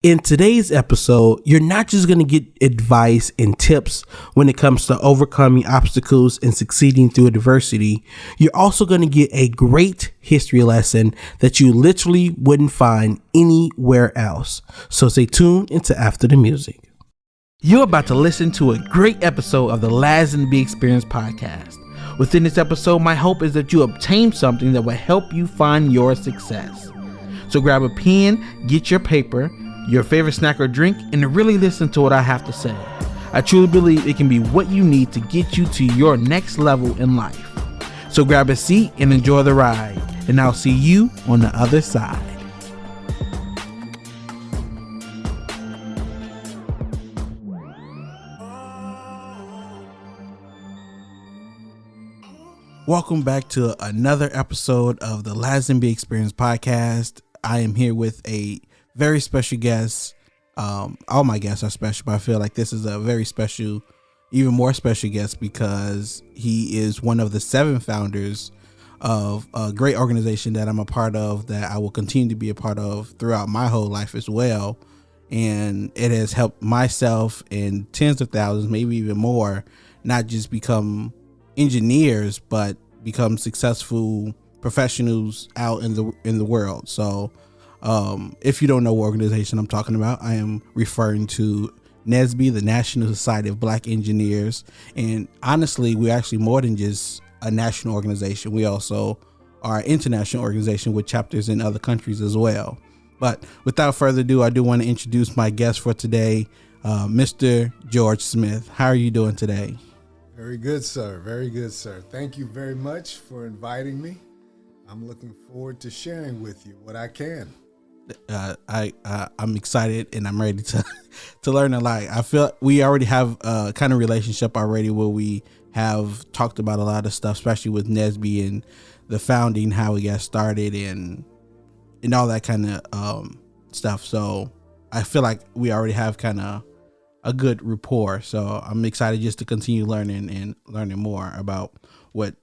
In today's episode, you're not just going to get advice and tips when it comes to overcoming obstacles and succeeding through adversity. You're also going to get a great history lesson that you literally wouldn't find anywhere else. So stay tuned into After the Music. You're about to listen to a great episode of the NSBE Experience podcast. Within this episode, my hope is that you obtain something that will help you find your success. So grab a pen, get your paper, your favorite snack or drink, and really listen to what I have to say. I truly believe it can be what you need to get you to your next level in life. So grab a seat and enjoy the ride, and I'll see you on the other side. Welcome back to another episode of the NSBE Experience podcast. I am here with a very special guest. All my guests are special, but I feel like this is a very special, even more special guest because he is one of the 7 founders of a great organization that I'm a part of, that I will continue to be a part of throughout my whole life as well. And it has helped myself and tens of thousands, maybe even more, not just become engineers, but become successful professionals out in the world. So if you don't know what organization I'm talking about, I am referring to NSBE, the National Society of Black Engineers. And honestly, we're actually more than just a national organization. We also are an international organization with chapters in other countries as well. But without further ado, I do want to introduce my guest for today, Mr. George Smith. How are you doing today? Very good, sir. Very good, sir. Thank you very much for inviting me. I'm looking forward to sharing with you what I can. I'm excited and I'm ready to learn a lot. I feel we already have a kind of relationship already where we have talked about a lot of stuff, especially with NSBE and the founding, how we got started and all that kind of stuff. So I feel like we already have kind of a good rapport. So I'm excited just to continue learning more about what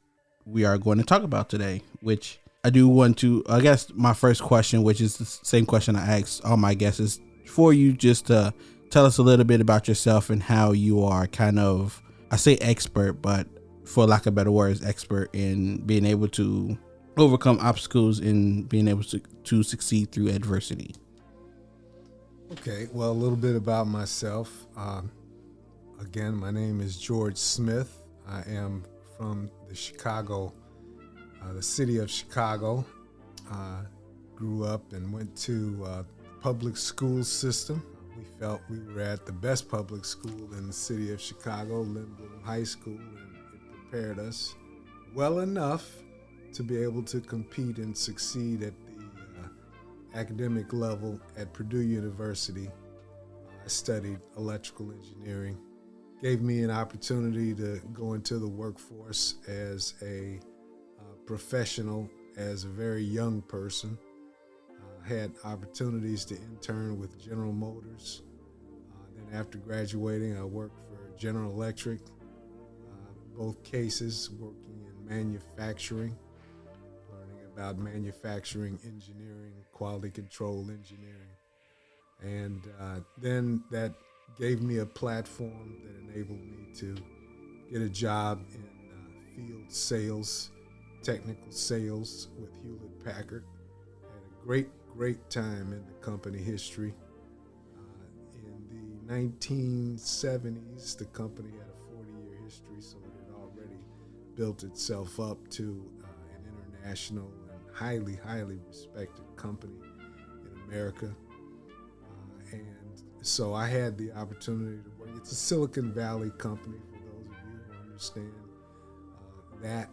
we are going to talk about today, which I do want to, I guess my first question, which is the same question I asked all my guests, is for you just to tell us a little bit about yourself and how you are kind of, I say expert, but for lack of better words, expert in being able to overcome obstacles and being able to succeed through adversity. Okay, well, a little bit about myself. Again, my name is George Smith. I am from the city of Chicago. Grew up and went to public school system. We felt we were at the best public school in the city of Chicago, Lindblom High School, and it prepared us well enough to be able to compete and succeed at the academic level at Purdue University. I studied electrical engineering. Gave me an opportunity to go into the workforce as a professional as a very young person. Had opportunities to intern with General Motors. Then after graduating, I worked for General Electric. Both cases working in manufacturing, learning about manufacturing engineering, quality control engineering. And then that gave me a platform that enabled me to get a job in field sales, technical sales with Hewlett Packard. Had a great time in the company history. In the 1970s, the company had a 40-year history, so it had already built itself up to an international and highly respected company in America. And so I had the opportunity to work. It's a Silicon Valley company, for those of you who understand that.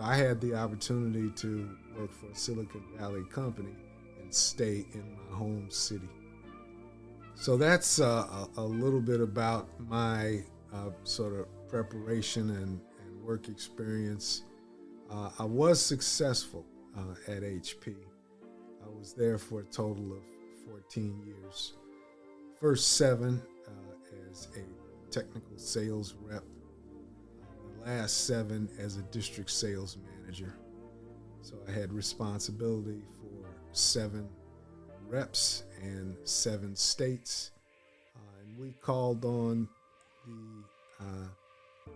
I had the opportunity to work for a Silicon Valley company and stay in my home city. So that's a little bit about my sort of preparation and work experience. I was successful at HP. I was there for a total of 14 years. First 7 as a technical sales rep. The last 7 as a district sales manager. So I had responsibility for 7 reps in 7 states. And we called on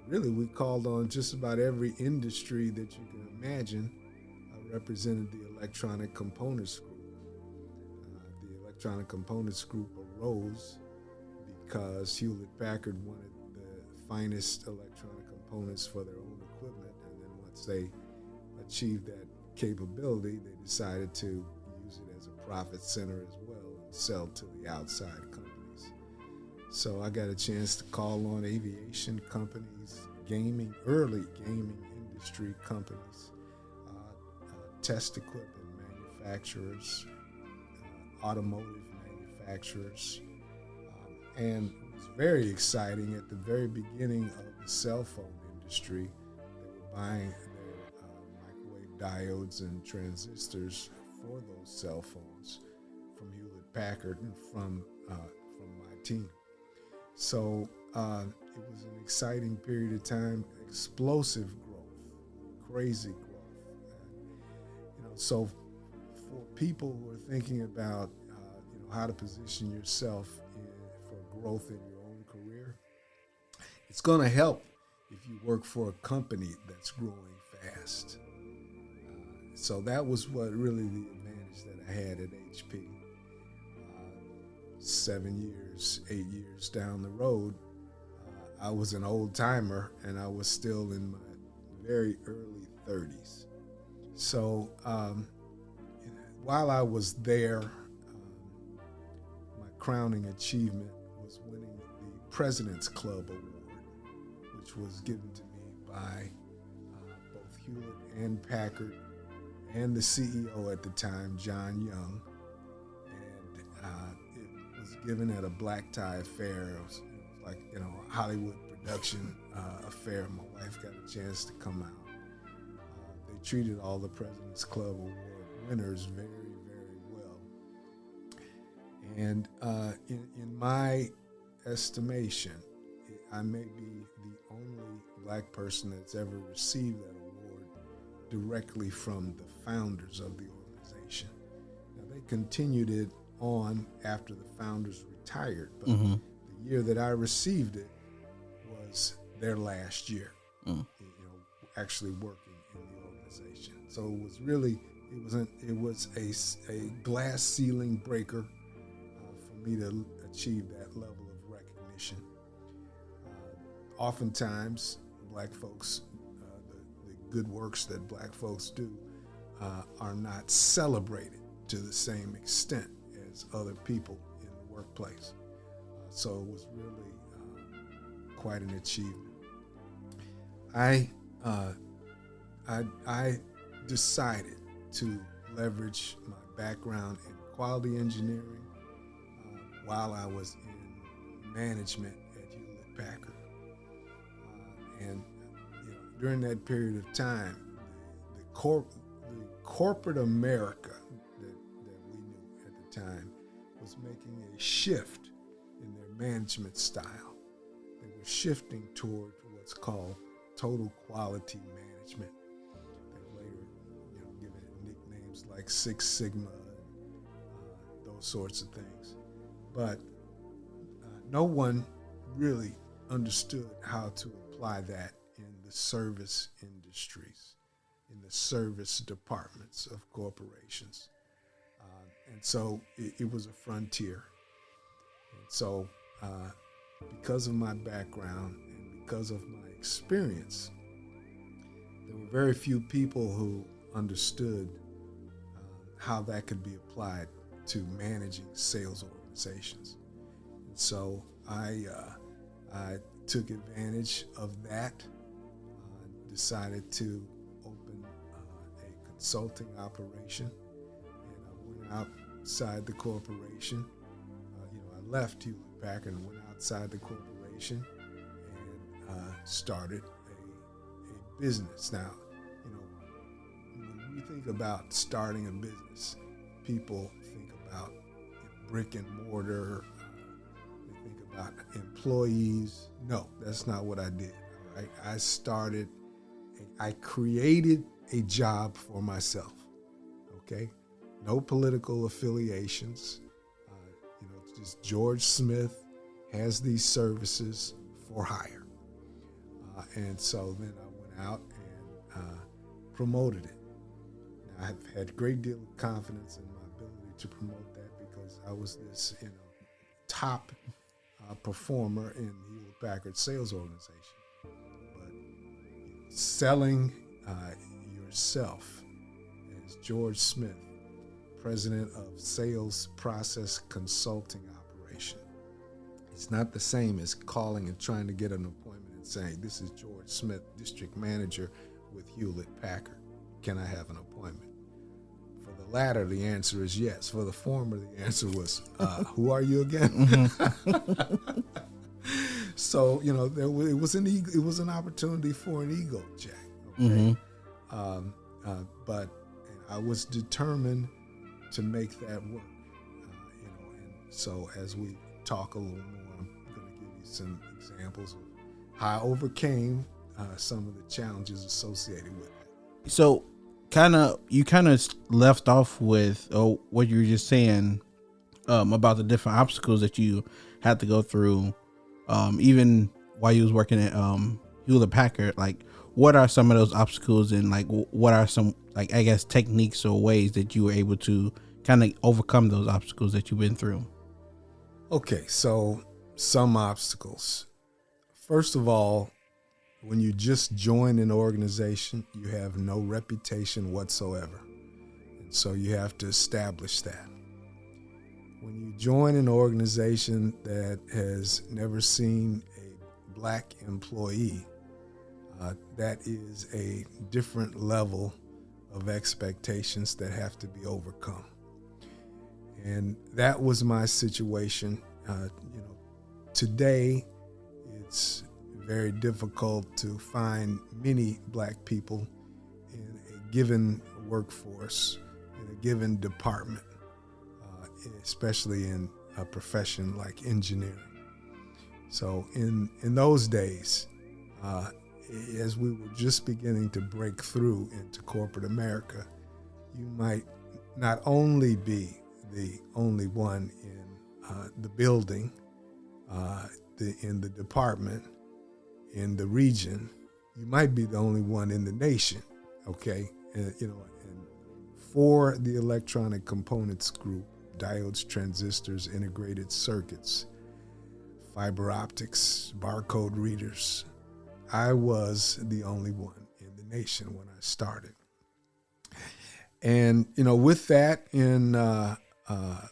we called on just about every industry that you can imagine represented the Electronic Components Group. The Electronic Components Group arose because Hewlett-Packard wanted the finest electronic components for their own equipment, and then once they achieved that capability, they decided to use it as a profit center as well and sell to the outside companies. So I got a chance to call on aviation companies, early gaming industry companies, test equipment manufacturers, automotive manufacturers, and it was very exciting at the very beginning of the cell phone industry. They were buying their microwave diodes and transistors for those cell phones from Hewlett-Packard and from my team. So it was an exciting period of time, explosive growth, crazy growth. So for people who are thinking about how to position yourself for growth in your own career, it's going to help if you work for a company that's growing fast. So that was what really the advantage that I had at HP. 8 years down the road, I was an old timer and I was still in my very early 30s. So while I was there, my crowning achievement was winning the President's Club Award, which was given to me by both Hewlett and Packard and the CEO at the time, John Young. And it was given at a black tie affair. It was like, a Hollywood production affair. My wife got a chance to come out. They treated all the President's Club Award winners very, very well. And in my estimation, I may be the only black person that's ever received that award directly from the founders of the organization. Now, they continued it on after the founders retired, but the year that I received it was their last year, actually working in the organization. So it was really, it was a glass ceiling breaker for me to achieve that level of recognition. Oftentimes, black folks, the good works that black folks do are not celebrated to the same extent as other people in the workplace. So it was really quite an achievement. I decided to leverage my background in quality engineering while I was in management at Hewlett-Packard. And during that period of time, the corporate America that we knew at the time was making a shift in their management style. They were shifting toward what's called total quality management. They later, given it nicknames like Six Sigma and those sorts of things. But no one really understood how to apply that in the service industries, in the service departments of corporations. And so it was a frontier. And so because of my background and because of my experience, there were very few people who understood how that could be applied to managing sales organizations. And so I took advantage of that, decided to open a consulting operation, and I went outside the corporation. I left Hewlett-Packard and went outside the corporation and started a business. Now, when we think about starting a business, people think about brick and mortar, they think about employees. No, that's not what I did. All right? I created a job for myself, okay? no political affiliations. Just George Smith has these services for hire. And so then I went out and promoted it. Now, I've had a great deal of confidence in my ability to promote that because I was this, top performer in the Hewlett Packard sales organization. But selling yourself as George Smith, president of Sales Process Consulting Operation, it's not the same as calling and trying to get an appointment and saying, "This is George Smith, district manager with Hewlett Packard. Can I have an appointment?" For the latter, the answer is yes. For the former, the answer was, "Who are you again?" Mm-hmm. So it was an opportunity for an ego check. Okay, mm-hmm. But I was determined to make that work. And so as we talk a little more, I'm going to give you some examples of how I overcame some of the challenges associated with it. So you kind of left off with what you were just saying about the different obstacles that you had to go through, even while you was working at Hewlett Packard. Like, what are some of those obstacles, and like what are some, like, I guess, techniques or ways that you were able to kind of overcome those obstacles that you've been through? Okay, so some obstacles. First of all, when you just join an organization, you have no reputation whatsoever. And so you have to establish that. When you join an organization that has never seen a black employee, that is a different level of expectations that have to be overcome. And that was my situation. Today, it's very difficult to find many black people in a given workforce, in a given department, especially in a profession like engineering. So in those days, as we were just beginning to break through into corporate America, you might not only be the only one in the building, in the department, in the region, you might be the only one in the nation, okay? And for the electronic components group, diodes, transistors, integrated circuits, fiber optics, barcode readers, I was the only one in the nation when I started. And, with that in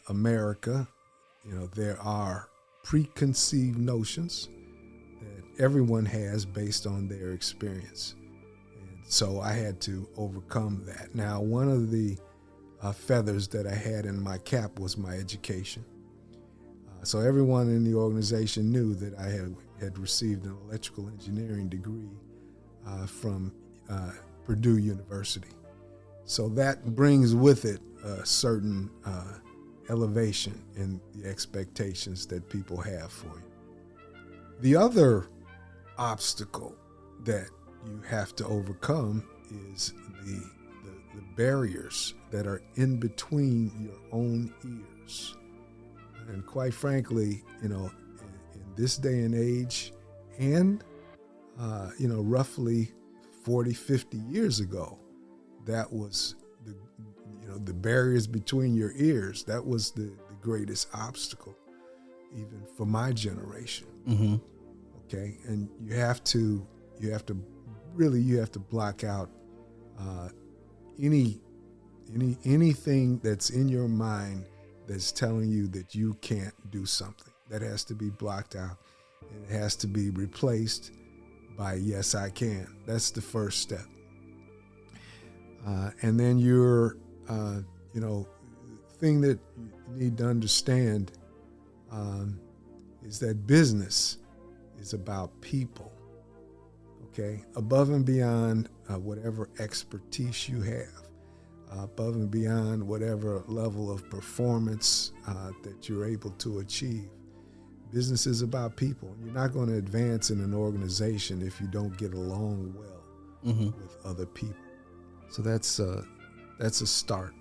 America, there are preconceived notions that everyone has based on their experience. And so I had to overcome that. Now, one of the feathers that I had in my cap was my education. So everyone in the organization knew that I had received an electrical engineering degree from Purdue University. So that brings with it a certain elevation in the expectations that people have for you. The other obstacle that you have to overcome is the barriers that are in between your own ears. And quite frankly, in this day and age, and roughly 40, 50 years ago, that was the barriers between your ears. That was the greatest obstacle, even for my generation. Mm-hmm. Okay, and you have to block out anything that's in your mind that's telling you that you can't do something. That has to be blocked out, and it has to be replaced by yes, I can. That's the first step. And then your thing that you need to understand is that business is about people. Okay, above and beyond whatever expertise you have, above and beyond whatever level of performance that you're able to achieve. Business is about people. You're not going to advance in an organization if you don't get along well with other people. So that's a start.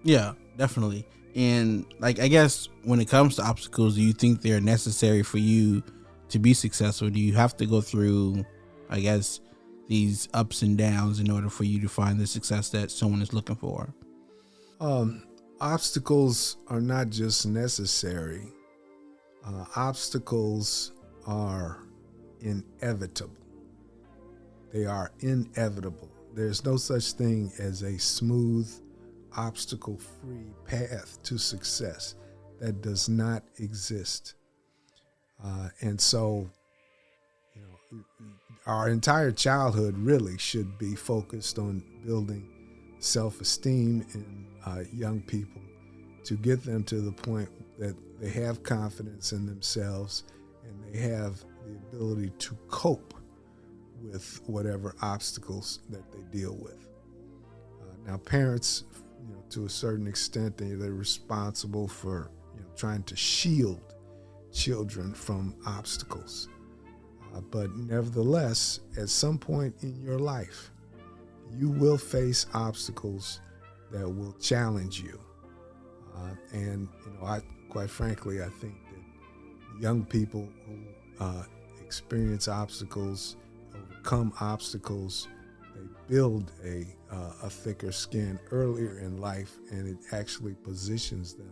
Yeah, definitely. And like, I guess when it comes to obstacles, do you think they're necessary for you to be successful? Do you have to go through, I guess, these ups and downs in order for you to find the success that someone is looking for? Um, Obstacles are not just necessary, obstacles are inevitable. They are inevitable. There's no such thing as a smooth, obstacle free path to success. That does not exist. And so, you know, our entire childhood really should be focused on building self esteem in young people to get them to the point that they have confidence in themselves and they have the ability to cope with whatever obstacles that they deal with. Now, parents, to a certain extent, they're responsible for trying to shield children from obstacles. But nevertheless, at some point in your life, you will face obstacles that will challenge you. And I quite frankly, I think that young people who experience obstacles, overcome obstacles, they build a thicker skin earlier in life, and it actually positions them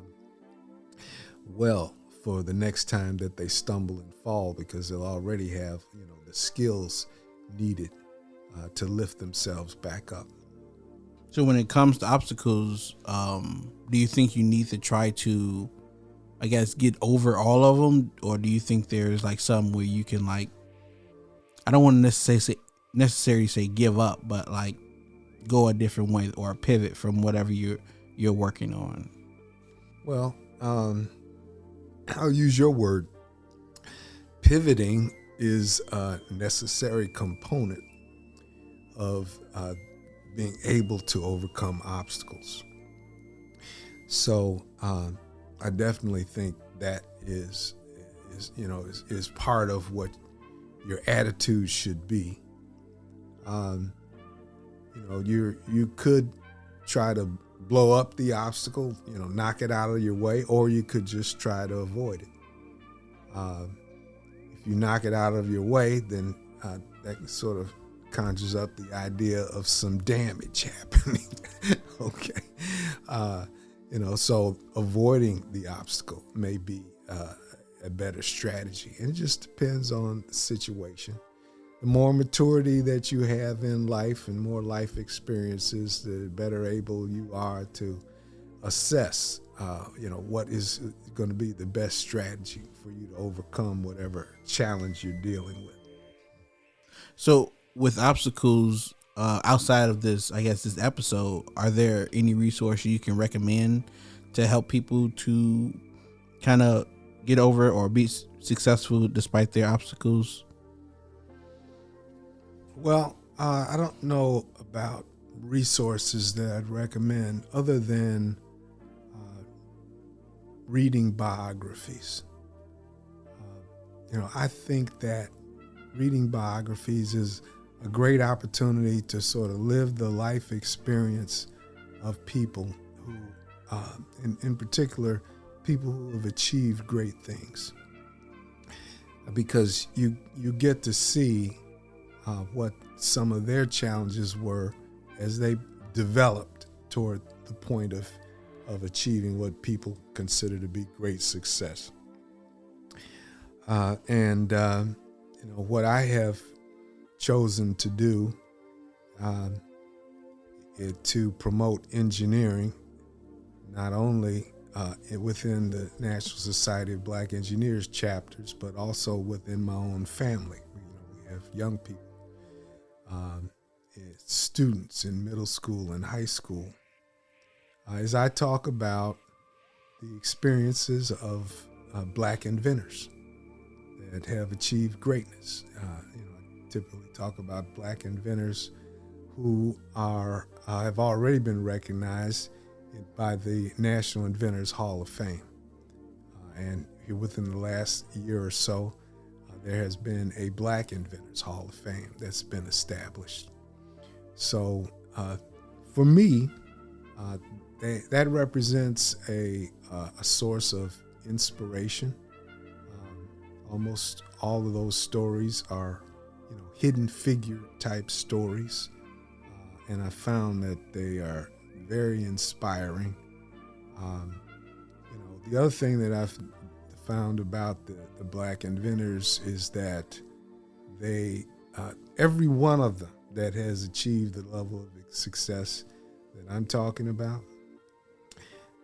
well for the next time that they stumble and fall, because they'll already have the skills needed to lift themselves back up. So when it comes to obstacles, do you think you need to try to, I guess, get over all of them, or do you think there's like some where you can, like, I don't want to necessarily say give up, but like go a different way or pivot from whatever you're working on? Well, I'll use your word. Pivoting is a necessary component of being able to overcome obstacles. So I definitely think that is part of what your attitude should be. You could try to blow up the obstacle, knock it out of your way, or you could just try to avoid it. If you knock it out of your way, then that sort of conjures up the idea of some damage happening. Okay. So avoiding the obstacle may be a better strategy. And it just depends on the situation. The more maturity that you have in life and more life experiences, the better able you are to assess, what is going to be the best strategy for you to overcome whatever challenge you're dealing with. So with obstacles, outside of this, I guess this episode, are there any resources you can recommend to help people to kind of get over or be successful despite their obstacles? Well, I don't know about resources that I'd recommend other than reading biographies. I think that reading biographies is a great opportunity to sort of live the life experience of people who, in particular, people who have achieved great things. Because you get to see what some of their challenges were as they developed toward the point of achieving what people consider to be great success. What I have chosen to do to promote engineering, not only within the National Society of Black Engineers chapters, but also within my own family. We have young people, students in middle school and high school. As I talk about the experiences of black inventors that have achieved greatness. I typically talk about black inventors who have already been recognized by the National Inventors Hall of Fame. And here within the last year or so, there has been a Black Inventors Hall of Fame that's been established. So for me, that represents a source of inspiration. Almost all of those stories are, hidden figure type stories, and I found that they are very inspiring. The other thing that I've found about the Black inventors is that they, every one of them that has achieved the level of success that I'm talking about,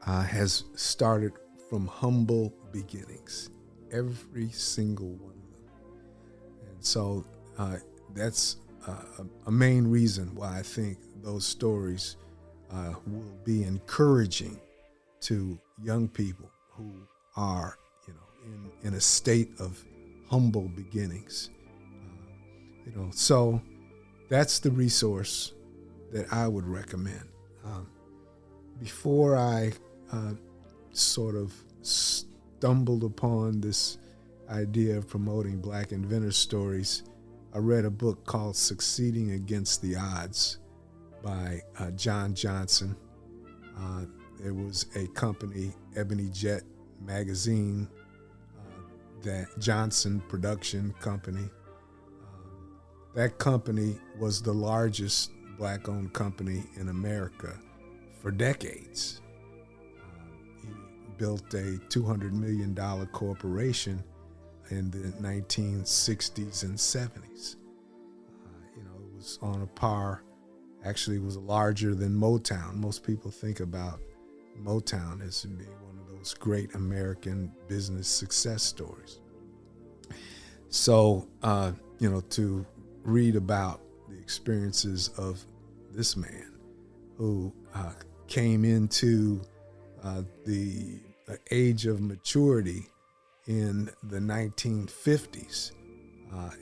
has started from humble beginnings. Every single one of them. And so that's a main reason why I think those stories will be encouraging to young people who are, in a state of humble beginnings. So that's the resource that I would recommend. Before I sort of stumbled upon this idea of promoting Black inventor stories, I read a book called Succeeding Against the Odds by John Johnson. There was a company, Ebony Jet Magazine, that Johnson Production Company. That company was the largest Black-owned company in America for decades. He built a $200 million corporation in the 1960s and 70s. It was on a par. Actually, it was larger than Motown. Most people think about Motown as being one of those great American business success stories. So, to read about the experiences of this man who came into the age of maturity in the 1950s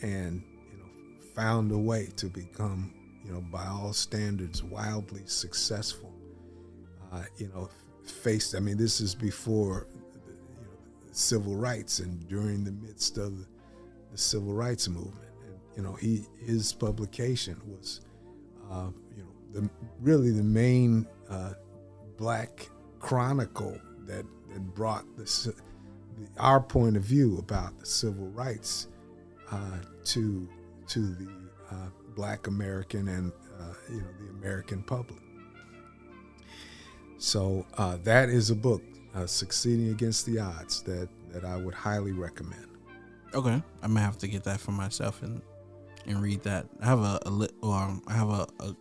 and found a way to become, by all standards, wildly successful. This is before the civil rights and during the midst of the civil rights movement. And his publication was really the main Black chronicle that brought our point of view about the civil rights to the Black American and the American public. So that is a book, Succeeding Against the Odds, that I would highly recommend. Okay, I may have to get that for myself and read that. I have a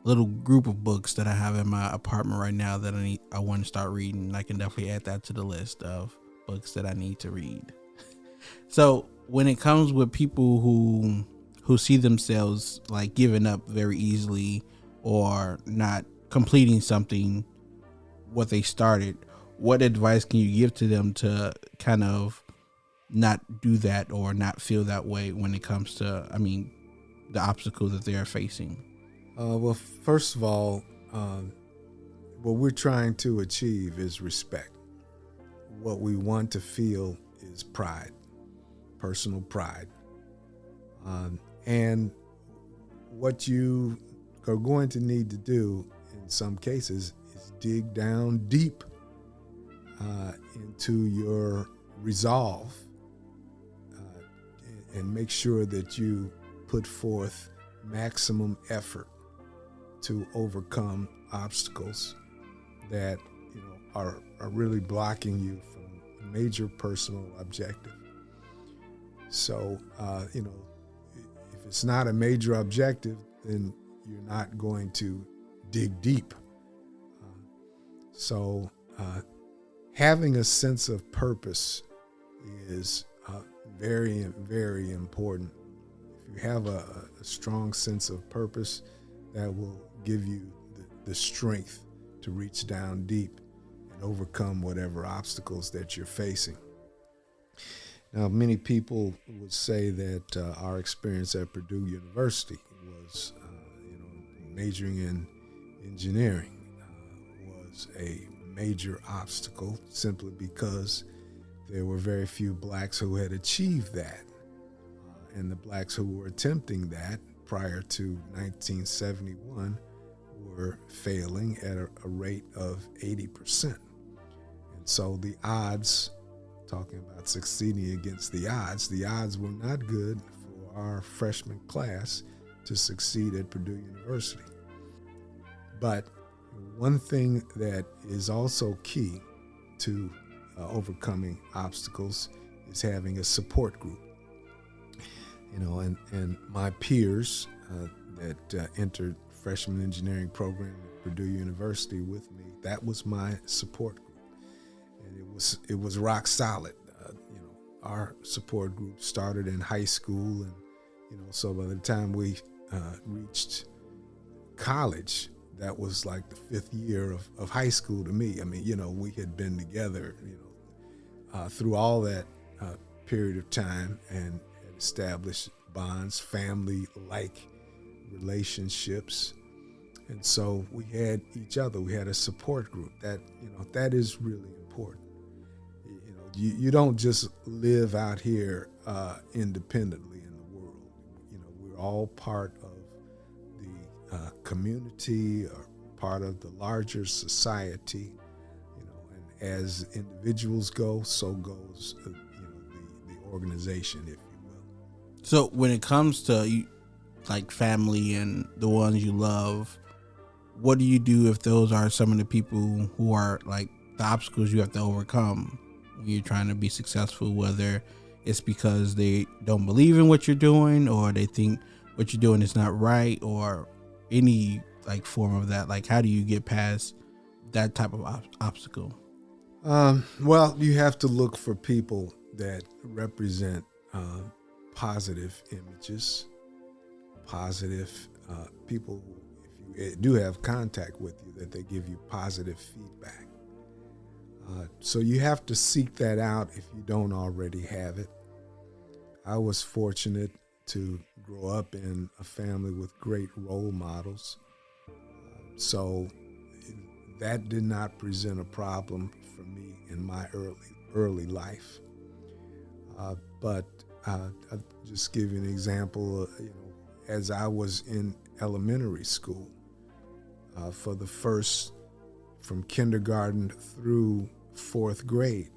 little group of books that I have in my apartment right now that I want to start reading. I can definitely add that to the list of books that I need to read. So when it comes with people who see themselves like giving up very easily or not completing something what they started, what advice can you give to them to kind of not do that or not feel that way when it comes to, the obstacles that they're facing? Well, first of all, what we're trying to achieve is respect. What we want to feel is pride, personal pride. And what you are going to need to do in some cases is dig down deep into your resolve and make sure that you put forth maximum effort to overcome obstacles that are really blocking you from a major personal objective. So if it's not a major objective, then you're not going to dig deep. So having a sense of purpose is very, very important. If you have a strong sense of purpose, that will give you the strength to reach down deep and overcome whatever obstacles that you're facing. Now, many people would say that our experience at Purdue University was, majoring in engineering was a major obstacle simply because there were very few blacks who had achieved that. And the blacks who were attempting that prior to 1971 were failing at a rate of 80%. And so the odds, talking about succeeding against the odds were not good for our freshman class to succeed at Purdue University. But one thing that is also key to overcoming obstacles is having a support group. And my peers that entered freshman engineering program at Purdue University with me, that was my support group, and it was rock solid. Our support group started in high school, and so by the time we reached college, that was like the fifth year of high school to me. I mean, we had been together, through all that period of time, and had established bonds, family-like relationships. And so we had each other. We had a support group. That is really important. You don't just live out here independently in the world. We're all part of the community, or part of the larger society. And as individuals go, so goes the organization, if you will. So when it comes to like family and the ones you love, what do you do if those are some of the people who are like the obstacles you have to overcome when you're trying to be successful, whether it's because they don't believe in what you're doing, or they think what you're doing is not right, or any like form of that? Like, how do you get past that type of obstacle? Well, you have to look for people that represent positive images, positive people, if you do have contact with you, that they give you positive feedback. So you have to seek that out if you don't already have it. I was fortunate to grow up in a family with great role models. So that did not present a problem for me in my early life. But I'll just give you an example. As I was in elementary school, from kindergarten through fourth grade,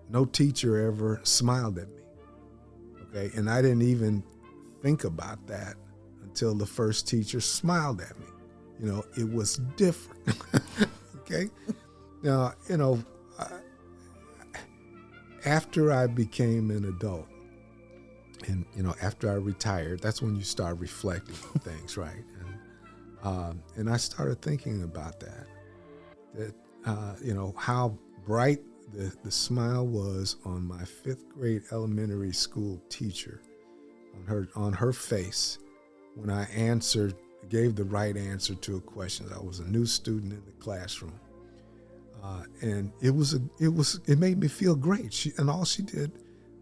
no teacher ever smiled at me. Okay, and I didn't even think about that until the first teacher smiled at me. It was different. Okay, now after I became an adult, and after I retired, that's when you start reflecting on things, right? And I started thinking about that how bright the smile was on my fifth grade elementary school teacher, on her face, when I gave the right answer to a question. I was a new student in the classroom, and it made me feel great. And all she did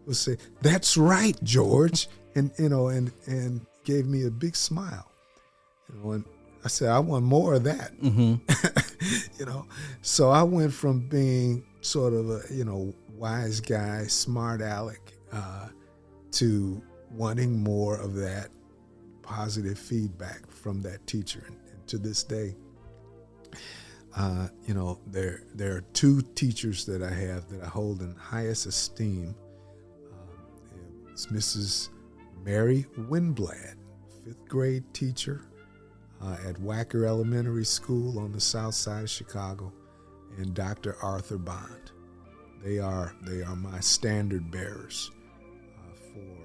was say, "That's right, George," and gave me a big smile. And I said, I want more of that. Mm-hmm. So I went from being sort of a wise guy, smart aleck, to wanting more of that positive feedback from that teacher. And to this day, there are two teachers that I have that I hold in highest esteem. It's Mrs. Mary Winblad, fifth grade teacher at Wacker Elementary School on the south side of Chicago, and Dr. Arthur Bond. They are my standard bearers for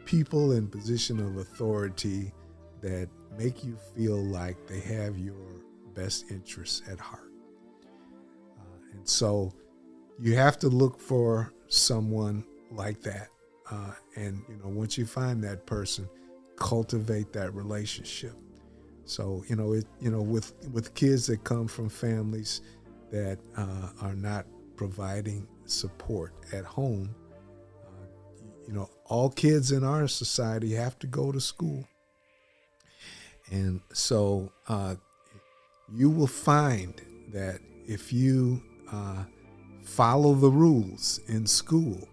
people in position of authority that make you feel like they have your best interests at heart. And so you have to look for someone like that. And once you find that person, cultivate that relationship. So with kids that come from families that are not providing support at home, all kids in our society have to go to school. And so you will find that if you follow the rules in school,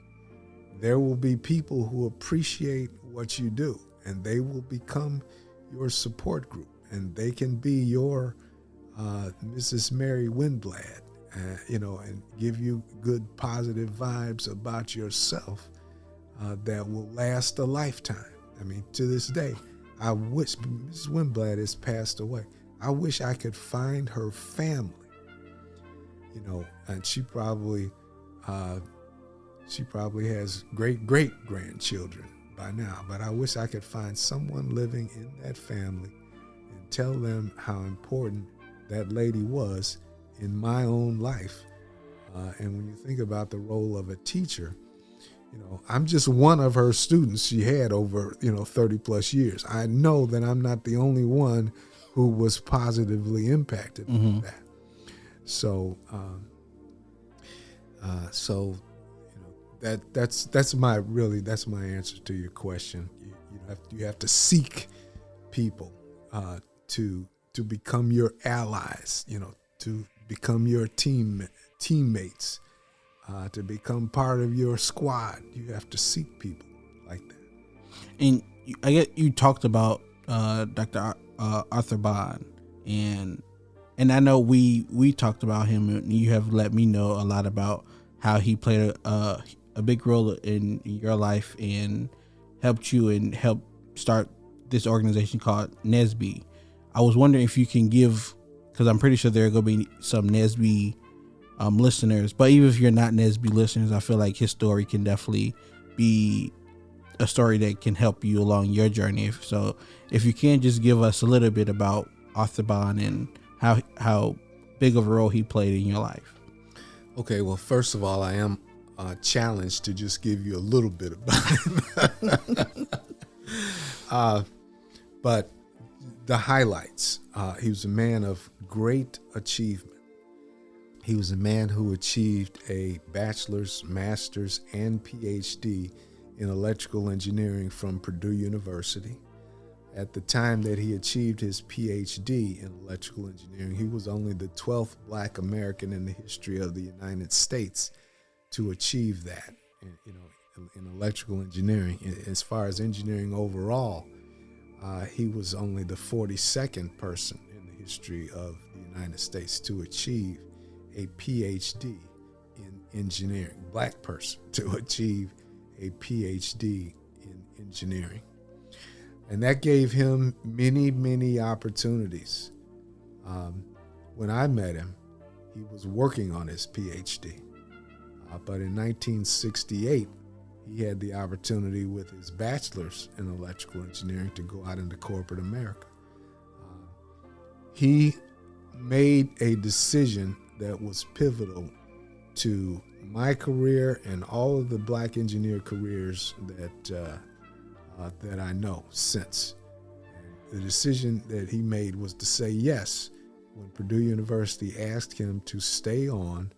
there will be people who appreciate what you do, and they will become your support group, and they can be your Mrs. Mary Winblad, and give you good positive vibes about yourself that will last a lifetime. I mean, to this day, I wish Mrs. Winblad has passed away. I wish I could find her family, and she probably has great grandchildren by now. But I wish I could find someone living in that family and tell them how important that lady was in my own life. And when you think about the role of a teacher, I'm just one of her students she had over, 30 plus years. I know that I'm not the only one who was positively impacted by that. So, that's my answer to your question. You have to seek people to become your allies, to become your teammates, to become part of your squad. You have to seek people like that. And I get you talked about Dr. Arthur Bond, and I know we talked about him, and you have let me know a lot about how he played a big role in your life and helped you and helped start this organization called NSBE. I was wondering if you can give, because I'm pretty sure there are going to be some NSBE listeners, but even if you're not NSBE listeners, I feel like his story can definitely be a story that can help you along your journey. So if you can just give us a little bit about Arthur Bond and how big of a role he played in your life. Okay, well, first of all, I am challenged to just give you a little bit about him. But the highlights, he was a man of great achievement. He was a man who achieved a bachelor's, master's, and PhD in electrical engineering from Purdue University. At the time that he achieved his PhD in electrical engineering, he was only the 12th Black American in the history of the United States to achieve that, in electrical engineering. As far as engineering overall, he was only the 42nd person in the history of the United States to achieve a PhD in engineering, black person to achieve a PhD in engineering. And that gave him many, many opportunities. When I met him, he was working on his PhD. But in 1968, he had the opportunity with his bachelor's in electrical engineering to go out into corporate America. He made a decision that was pivotal to my career and all of the black engineer careers that I know since. And the decision that he made was to say yes when Purdue University asked him to stay on,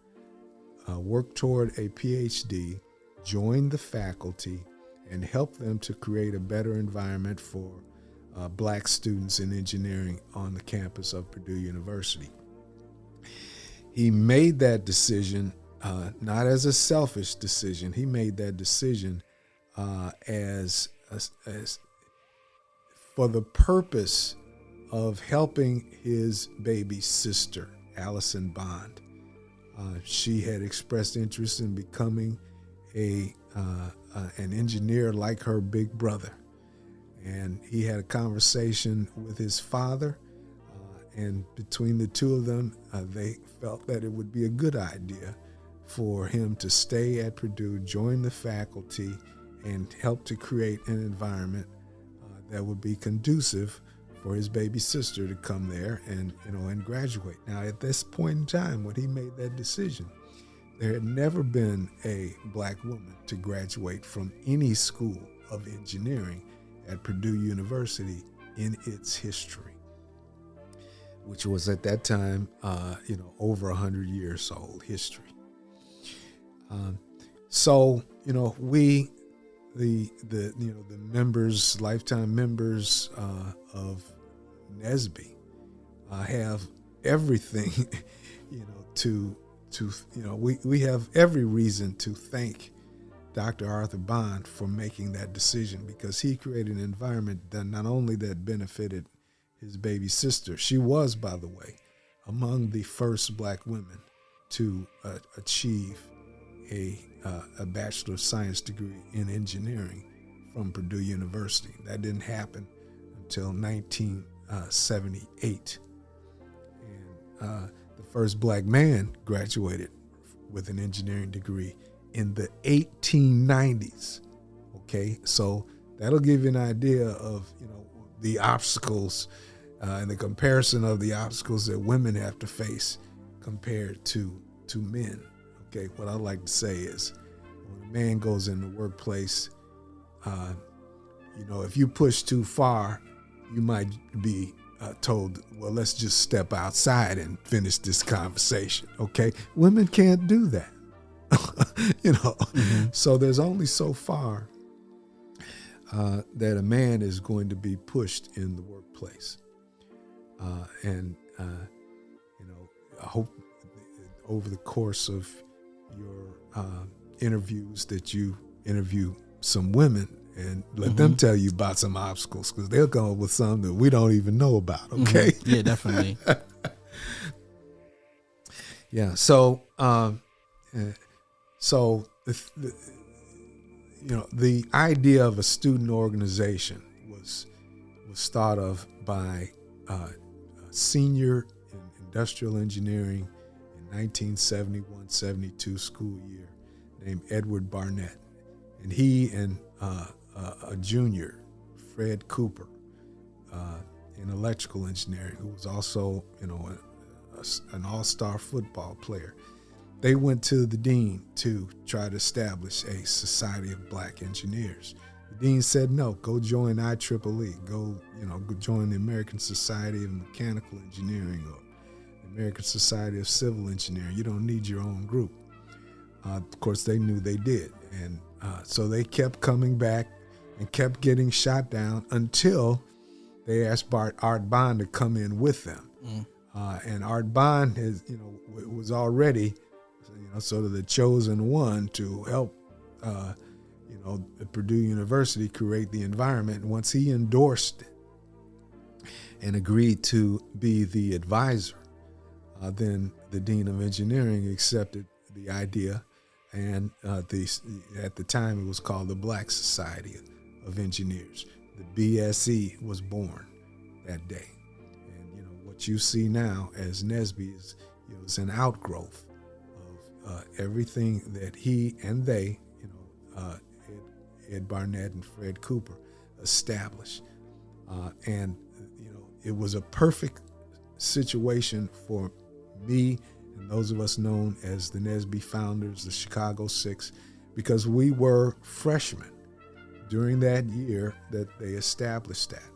work toward a PhD, join the faculty, and help them to create a better environment for black students in engineering on the campus of Purdue University. He made that decision not as a selfish decision. He made that decision as for the purpose of helping his baby sister, Allison Bond. She had expressed interest in becoming an engineer like her big brother. And he had a conversation with his father, and between the two of them, they felt that it would be a good idea for him to stay at Purdue, join the faculty, and help to create an environment that would be conducive for his baby sister to come there and graduate. Now, at this point in time, when he made that decision, there had never been a black woman to graduate from any school of engineering at Purdue University in its history, which was at that time, over 100 years old history. So we, the members, lifetime members of NSBE, have everything, we have every reason to thank Dr. Arthur Bond for making that decision, because he created an environment that not only that benefited his baby sister, she was, by the way, among the first black women to achieve a Bachelor of Science degree in engineering from Purdue University. That didn't happen until 1978. And the first black man graduated with an engineering degree in the 1890s. Okay, so that'll give you an idea of, you know, the obstacles and the comparison of the obstacles that women have to face compared to men. Okay, what I like to say is, when a man goes in the workplace, you know, if you push too far, you might be told, well, let's just step outside and finish this conversation. Okay, women can't do that. You know, so there's only so far that a man is going to be pushed in the workplace. And you know, I hope over the course of your interviews that you interview some women and let them tell you about some obstacles, because they'll come up with some that we don't even know about. Okay. Yeah, definitely. Yeah. So, you know, the idea of a student organization was thought of by a senior in industrial engineering in 1971-72 school year named Edward Barnett, and he and a junior, Fred Cooper, in electrical engineering, who was also, you know, an all-star football player. They went to the dean to try to establish a society of black engineers. The dean said, no, go join IEEE. Go join the American Society of Mechanical Engineering or the American Society of Civil Engineering. You don't need your own group. Of course, they knew they did. And so they kept coming back and kept getting shot down until they asked Art Bond to come in with them. And Art Bond was already, sort of the chosen one to help, Purdue University create the environment. And once he endorsed it and agreed to be the advisor, then the dean of engineering accepted the idea, and at the time it was called the Black Society of Engineers. The BSE was born that day, and what you see now as NSBE is an outgrowth of everything that he and they, Ed Barnett and Fred Cooper, established, and it was a perfect situation for me and those of us known as the NSBE founders, the Chicago Six, because we were freshmen during that year that they established that.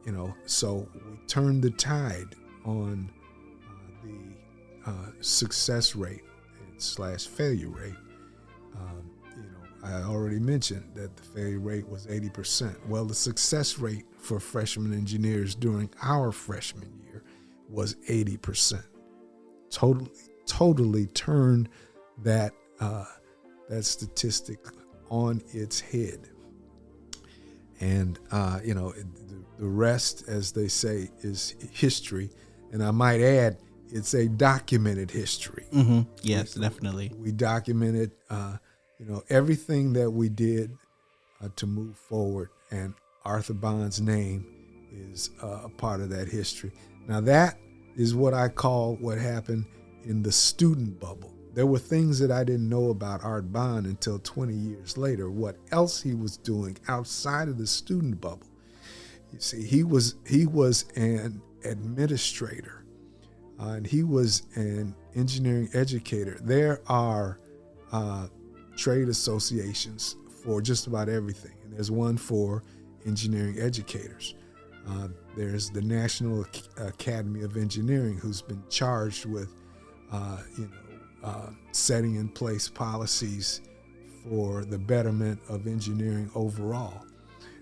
And, so we turned the tide on the success rate / failure rate. I already mentioned that the failure rate was 80%. Well, the success rate for freshman engineers during our freshman year was 80%. Totally turned that statistic on its head. And the rest, as they say, is history. And I might add, it's a documented history. Yes, definitely. We documented, everything that we did to move forward, and Arthur Bond's name is a part of that history. Now that is what I call what happened in the student bubble. There were things that I didn't know about Art Bond until 20 years later, what else he was doing outside of the student bubble. You see, he was an administrator, and he was an engineering educator. There are trade associations for just about everything, and there's one for engineering educators. There's the National Academy of Engineering, who's been charged with setting in place policies for the betterment of engineering overall.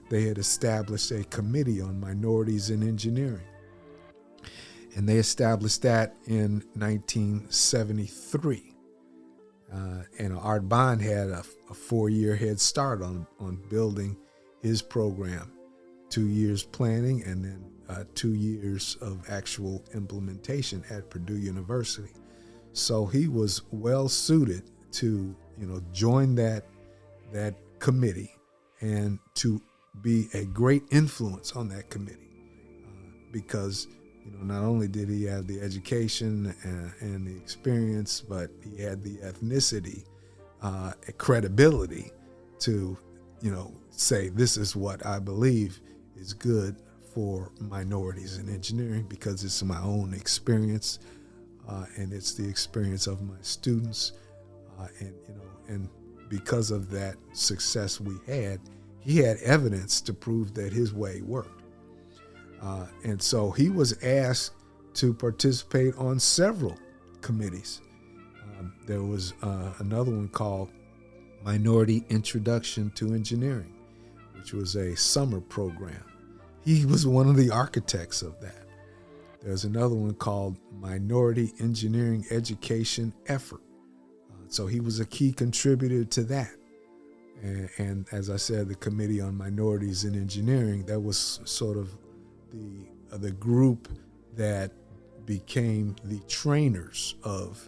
They had established a committee on minorities in engineering, and they established that in 1973. And Art Bond had a 4-year head start on building his program. 2 years planning and then 2 years of actual implementation at Purdue University. So he was well suited to, join that committee and to be a great influence on that committee, because not only did he have the education and the experience, but he had the ethnicity, credibility to, say this is what I believe is good for minorities in engineering, because it's my own experience, and it's the experience of my students, and because of that success he had evidence to prove that his way worked. And so he was asked to participate on several committees. There was another one called Minority Introduction to Engineering, which was a summer program. He was one of the architects of that. There's another one called Minority Engineering Education Effort. So he was a key contributor to that. And as I said, the Committee on Minorities in Engineering, that was sort of the group that became the trainers of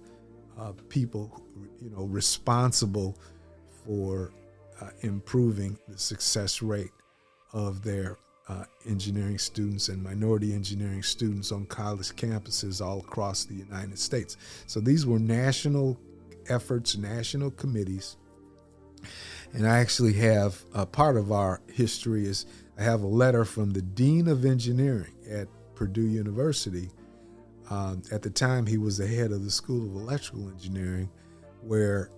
people, responsible for improving the success rate of their engineering students and minority engineering students on college campuses all across the United States. So these were national efforts, national committees. And I actually have a part of our history is I have a letter from the Dean of Engineering at Purdue University. At the time, he was the head of the School of Electrical Engineering, where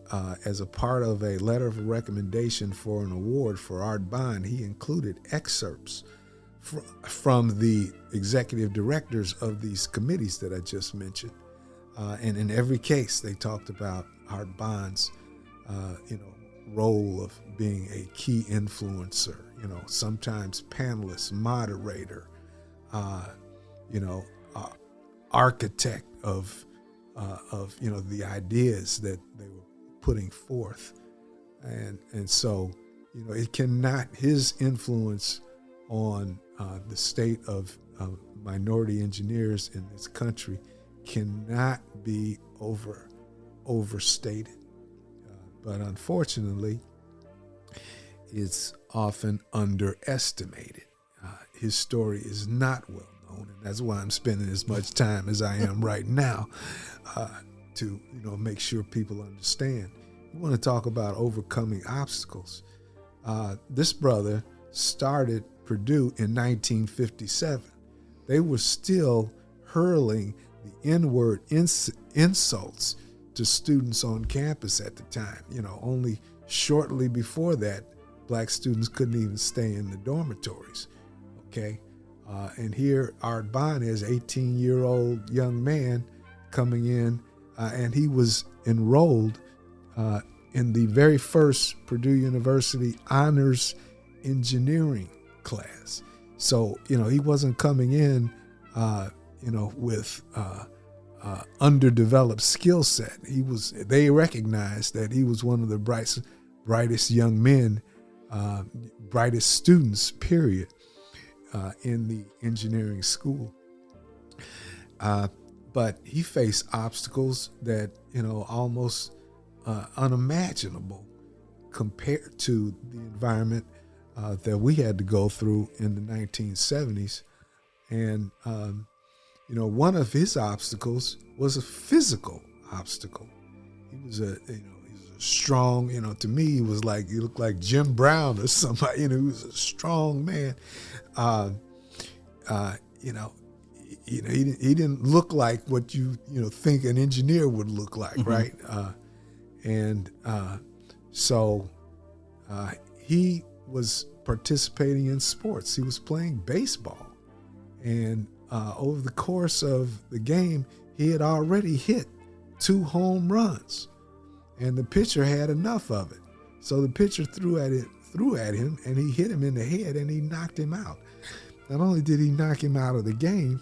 as a part of a letter of recommendation for an award for Art Bond, he included excerpts from the executive directors of these committees that I just mentioned. And in every case, they talked about Art Bond's, role of being a key influencer, sometimes panelist, moderator, architect of the ideas that they were putting forth. And so, his influence on the state of minority engineers in this country cannot be overstated. But unfortunately, it's often underestimated. His story is not well known, and that's why I'm spending as much time as I am right now to make sure people understand. We want to talk about overcoming obstacles. This brother started Purdue in 1957. They were still hurling the N-word insults to students on campus at the time. Only shortly before that, black students couldn't even stay in the dormitories. Okay, and here Art Bond is 18-year-old young man coming in, and he was enrolled in the very first Purdue University honors engineering class. So he wasn't coming in, with underdeveloped skill set. They recognized that he was one of the brightest young men, brightest students, period, in the engineering school. But he faced obstacles that, almost unimaginable compared to the environment that we had to go through in the 1970s. And, one of his obstacles was a physical obstacle. He was a strong, to me, he looked like Jim Brown or somebody, he was a strong man. He didn't look like what you think an engineer would look like, mm-hmm. Right? So he was participating in sports. He was playing baseball, and over the course of the game, he had already hit 2 home runs, and the pitcher had enough of it. So the pitcher threw at him, and he hit him in the head, and he knocked him out. Not only did he knock him out of the game,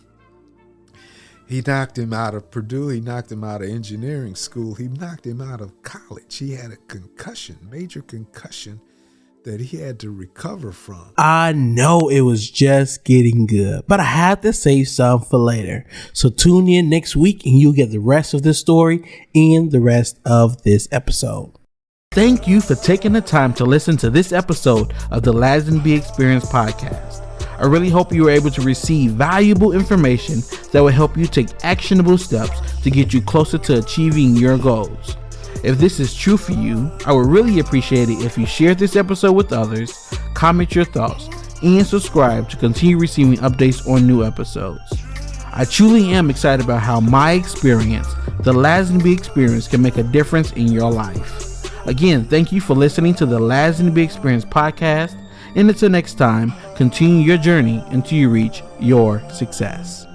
He knocked him out of Purdue. He knocked him out of engineering school. He knocked him out of college. He had a concussion, major concussion, that he had to recover from. I know it was just getting good, but I had to save some for later. So tune in next week and you'll get the rest of this story and the rest of this episode. Thank you for taking the time to listen to this episode of the NSBE Experience podcast. I really hope you were able to receive valuable information that will help you take actionable steps to get you closer to achieving your goals. If this is true for you, I would really appreciate it if you share this episode with others, comment your thoughts, and subscribe to continue receiving updates on new episodes. I truly am excited about how my experience, the NSBE Experience, can make a difference in your life. Again, thank you for listening to the NSBE Experience podcast. And until next time, continue your journey until you reach your success.